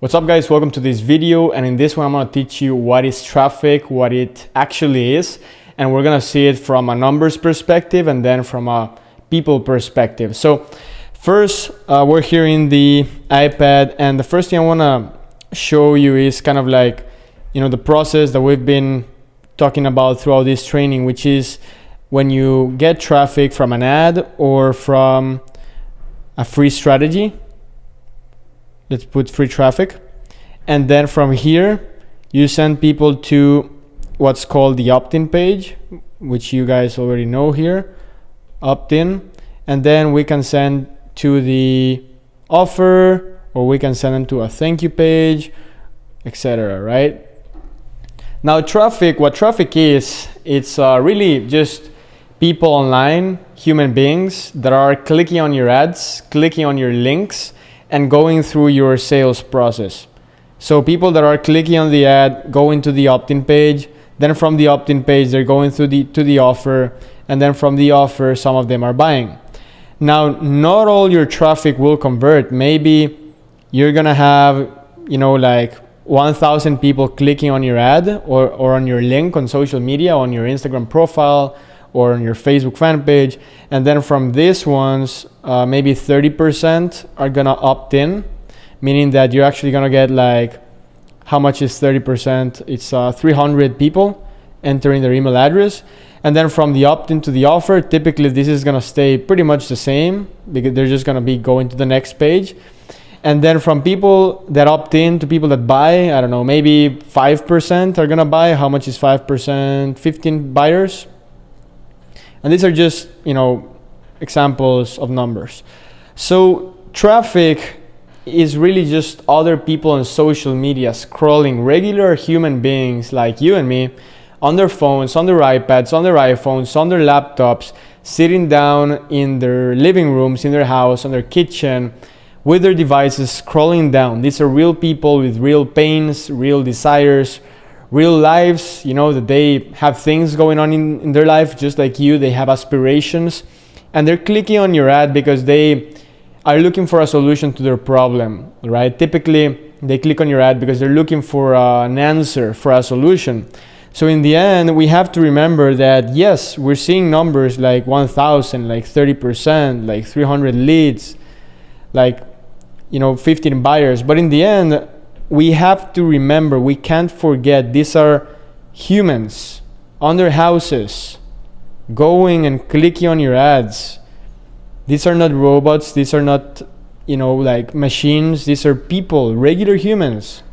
What's up guys, welcome to this video, and in this one I'm going to teach you what is traffic, what it actually is, and we're going to see it from a numbers perspective and then from a people perspective. So first, we're here in the iPad, and the first thing I want to show you is kind of like, the process that we've been talking about throughout this training, which is when you get traffic from an ad or from a free strategy. Let's put free traffic, and then from here you send people to what's called the opt-in page, which you guys already know here, opt-in, and then we can send to the offer, or we can send them to a thank you page, etc. right? Now traffic, what traffic is, it's really just people online, human beings that are clicking on your ads, clicking on your links, and going through your sales process. So people that are clicking on the ad, going to the opt-in page, then from the opt-in page they're going to the offer, and then from the offer some of them are buying. Now not all your traffic will convert. Maybe you're gonna have like 1,000 people clicking on your ad or on your link on social media, on your Instagram profile or on your Facebook fan page, and then from these ones maybe 30% are gonna opt in, meaning that you're actually gonna get, like, how much is 30%? It's 300 people entering their email address. And then from the opt-in to the offer, typically this is gonna stay pretty much the same because they're just gonna be going to the next page. And then from people that opt in to people that buy, I don't know, maybe 5% are gonna buy. How much is 5%? 15 buyers. And these are just, examples of numbers. So traffic is really just other people on social media scrolling, regular human beings like you and me, on their phones, on their iPads, on their iPhones, on their laptops, sitting down in their living rooms, in their house, on their kitchen, with their devices, scrolling down. These are real people with real pains, real desires, real lives, that they have things going on in their life just like you. They have aspirations, and they're clicking on your ad because they are looking for a solution to their problem, right? Typically they click on your ad because they're looking for an answer, for a solution. So in the end, we have to remember that yes, we're seeing numbers like 1,000, like 30%, like 300 leads, like 15 buyers, but in the end we have to remember, we can't forget, these are humans on their houses going and clicking on your ads. These are not robots, these are not like machines. These are people, regular humans,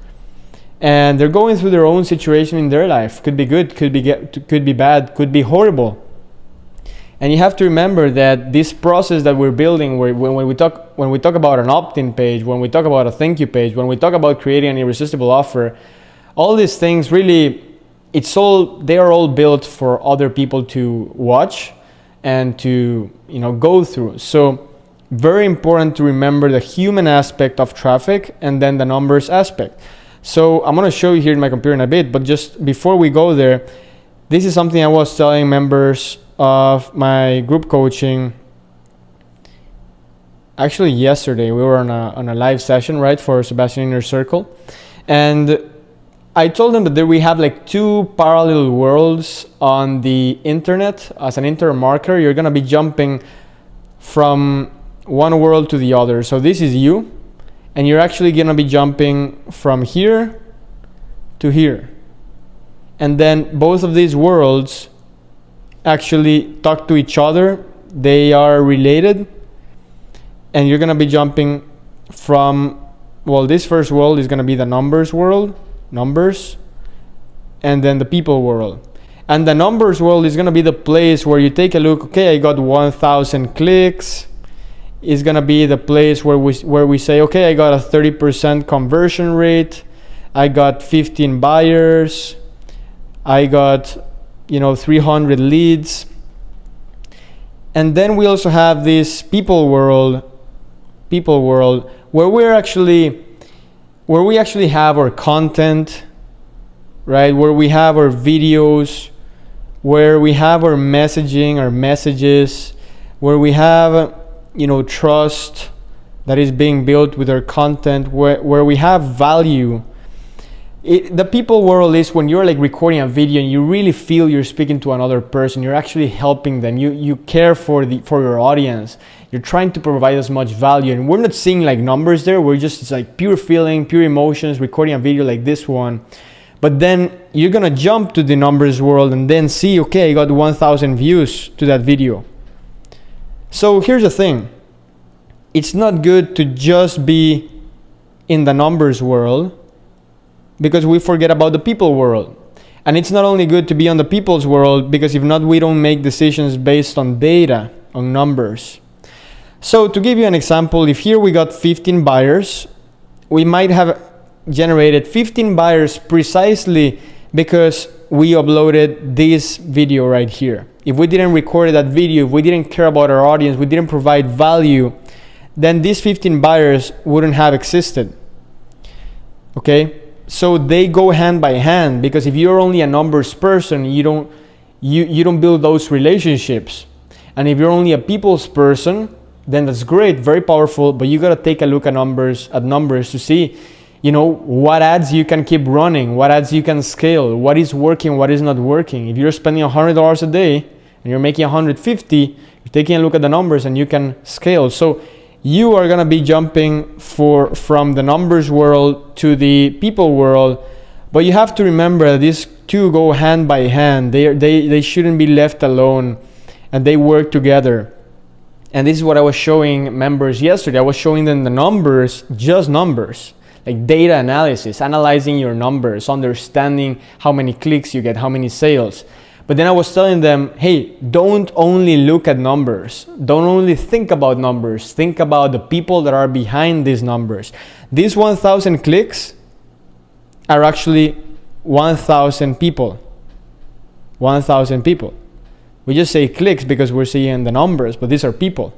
and they're going through their own situation in their life. Could be good, could be bad, could be horrible. And you have to remember that this process that we're building, when we talk about an opt-in page, when we talk about a thank you page, when we talk about creating an irresistible offer, all these things really, they are all built for other people to watch and to go through. So very important to remember the human aspect of traffic and then the numbers aspect. So I'm going to show you here in my computer in a bit, but just before we go there, this is something I was telling members of my group coaching. Actually yesterday we were on a live session, right, for Sebastian Inner Circle, and I told them that there we have like two parallel worlds on the internet. As an internet marketer, you're gonna be jumping from one world to the other. So this is you, and you're actually gonna be jumping from here to here, and then both of these worlds actually talk to each other. They are related, and you're gonna be jumping from, this first world is gonna be the numbers world, and then the people world. And the numbers world is gonna be the place where you take a look. Okay, I got 1,000 clicks. Is gonna be the place where we say, okay, I got a 30% conversion rate. I got 15 buyers. I got 300 leads. And then we also have this people world where we actually have our content, right? Where we have our videos, where we have our messaging, our messages, where we have trust, that is being built with our content, where we have value. The people world is when you're like recording a video and you really feel you're speaking to another person, you're actually helping them, you care for your audience, you're trying to provide as much value. And we're not seeing like numbers there, we're just, it's like pure feeling, pure emotions, recording a video like this one. But then you're gonna jump to the numbers world and then see, okay, I got 1,000 views to that video. So here's the thing, it's not good to just be in the numbers world, because we forget about the people world. And it's not only good to be on the people's world, because if not, we don't make decisions based on data, on numbers. So to give you an example, if here we got 15 buyers, we might have generated 15 buyers precisely because we uploaded this video right here. If we didn't record that video, if we didn't care about our audience, we didn't provide value, then these 15 buyers wouldn't have existed. Okay? So they go hand by hand, because if you're only a numbers person, you don't build those relationships. And if you're only a people's person, then that's great, very powerful, but you gotta take a look at numbers to see, you know, what ads you can keep running, what ads you can scale, what is working, what is not working. If you're spending $100 a day and you're making 150, you're taking a look at the numbers and you can scale. So you are gonna be jumping from the numbers world to the people world, but you have to remember that these two go hand by hand. They shouldn't be left alone, and they work together. And this is what I was showing members yesterday. I was showing them the numbers, just numbers, like data analysis, analyzing your numbers, understanding how many clicks you get, how many sales. But then I was telling them, hey, don't only look at numbers. Don't only think about numbers. Think about the people that are behind these numbers. These 1,000 clicks are actually 1,000 people. 1,000 people. We just say clicks because we're seeing the numbers, but these are people.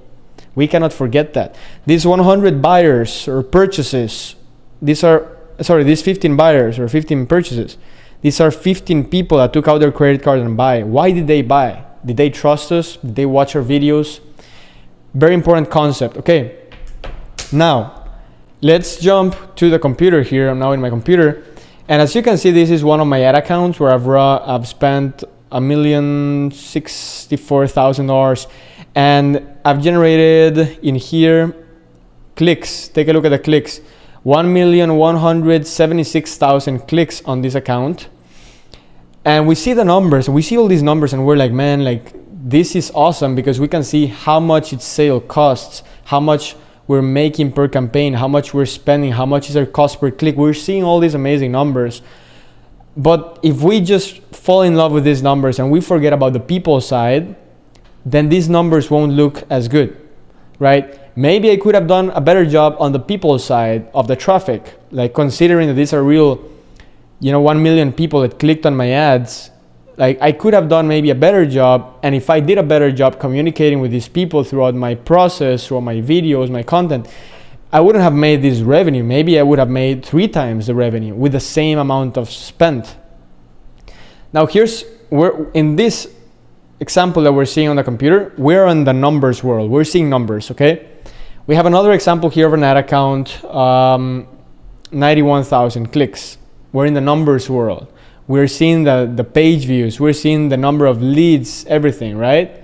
We cannot forget that. These 100 buyers or purchases, these 15 buyers or 15 purchases, these are 15 people that took out their credit card and buy. Why did they buy? Did they trust us? Did they watch our videos? Very important concept. Okay, now let's jump to the computer here. I'm now in my computer. And as you can see, this is one of my ad accounts where I've spent $1,064,000 and I've generated in here clicks. Take a look at the clicks. 1,176,000 clicks on this account. And we see the numbers, we see all these numbers, and we're like, man, like this is awesome, because we can see how much its sale costs, how much we're making per campaign, how much we're spending, how much is our cost per click. We're seeing all these amazing numbers. But if we just fall in love with these numbers and we forget about the people side, then these numbers won't look as good, right? Maybe I could have done a better job on the people side of the traffic, like considering that these are real, 1 million people that clicked on my ads. Like I could have done maybe a better job. And if I did a better job communicating with these people throughout my process, throughout my videos, my content, I wouldn't have made this revenue. Maybe I would have made 3 times the revenue with the same amount of spent. Now here's where, in this example that we're seeing on the computer, we're in the numbers world. We're seeing numbers, okay? We have another example here of an ad account, 91,000 clicks. We're in the numbers world. We're seeing the page views. We're seeing the number of leads, everything, right?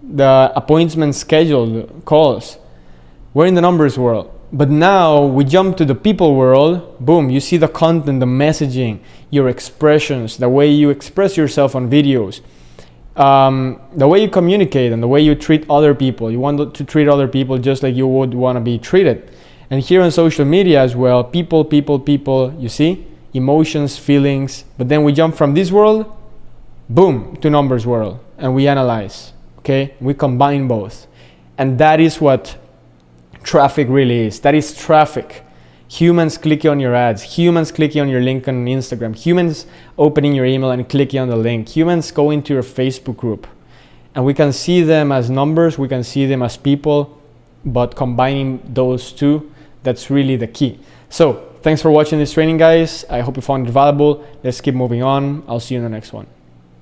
The appointment scheduled calls. We're in the numbers world. But now we jump to the people world. Boom, you see the content, the messaging, your expressions, the way you express yourself on videos, the way you communicate and the way you treat other people. You want to treat other people just like you would want to be treated. And here on social media as well, people, you see? Emotions, feelings. But then we jump from this world, boom, to numbers world. And we analyze, okay? We combine both. And that is what traffic really is. That is traffic. Humans clicking on your ads, humans clicking on your link on Instagram, humans opening your email and clicking on the link, humans going to your Facebook group. And we can see them as numbers, we can see them as people, but combining those two, that's really the key. So thanks for watching this training, guys. I hope you found it valuable. Let's keep moving on. I'll see you in the next one.